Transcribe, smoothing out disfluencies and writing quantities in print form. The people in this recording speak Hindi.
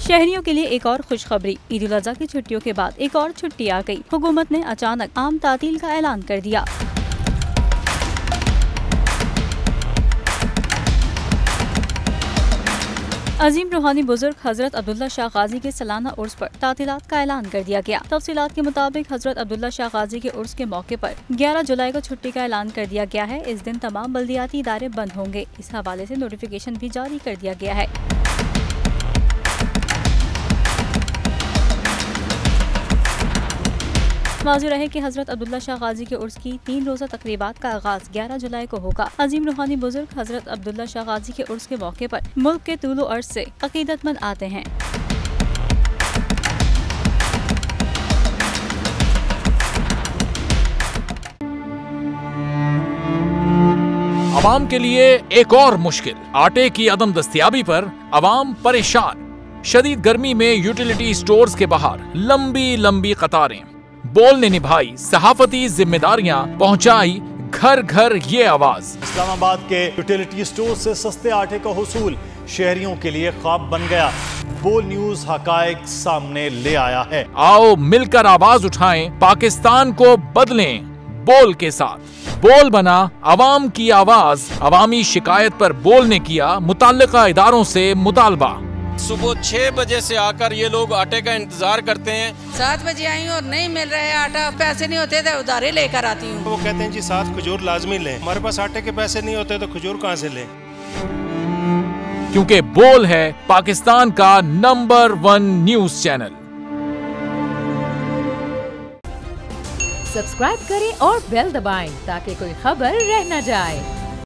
शहरियों के लिए एक और खुशखबरी। ईद उल अज़हा की छुट्टियों के बाद एक और छुट्टी आ गई। हुकूमत ने अचानक आम तातील का ऐलान कर दिया। अजीम रूहानी बुजुर्ग हजरत अब्दुल्ला शाह गाजी के सालाना उर्स पर तातीलात का ऐलान कर दिया गया। तफसीलात के मुताबिक हजरत अब्दुल्ला शाह गाजी के उर्स के मौके पर 11 जुलाई को छुट्टी का ऐलान कर दिया गया है। इस दिन तमाम बल्दियाती इदारे बंद होंगे। इस हवाले से नोटिफिकेशन भी जारी कर दिया गया है। वाज़ेह रहे कि हजरत अब्दुल्ला शाह गाजी के उर्स की 3 रोज़ा तकरीबात का आगाज 11 जुलाई को होगा। अजीम रूहानी बुजुर्ग हजरत अब्दुल्ला शाह गाजी के उर्स के मौके पर मुल्क के तूलो अर्ज से अकीदतमंद आते हैं। अवाम के लिए एक और मुश्किल, आटे की अदम दस्तयाबी पर अवाम परेशान। शदीद गर्मी में यूटिलिटी स्टोर्स के बाहर लंबी लंबी कतारें। बोल ने निभाई सहाफती जिम्मेदारियां, पहुंचाई घर घर ये आवाज। इस्लामाबाद के यूटिलिटी स्टोर से सस्ते आटे का हुसूल शहरियों के लिए ख्वाब बन गया। बोल न्यूज हकायक सामने ले आया है। आओ मिलकर आवाज उठाएं, पाकिस्तान को बदलें बोल के साथ। बोल बना अवाम की आवाज। अवामी शिकायत पर बोल ने किया मुताल्लिका इदारों से मुतालबा। सुबह 6 बजे से आकर ये लोग आटे का इंतजार करते हैं। 7 बजे आई हूँ और नहीं मिल रहा है आटा, पैसे नहीं होते थे उधारे लेकर आती हूँ। वो कहते हैं जी 7 खजूर लाजमी लें। हमारे पास आटे के पैसे नहीं होते तो खजूर कहाँ से लें? क्योंकि बोल है पाकिस्तान का नंबर 1 न्यूज चैनल। सब्सक्राइब करें और बेल दबाएं ताकि कोई खबर रह न जाए।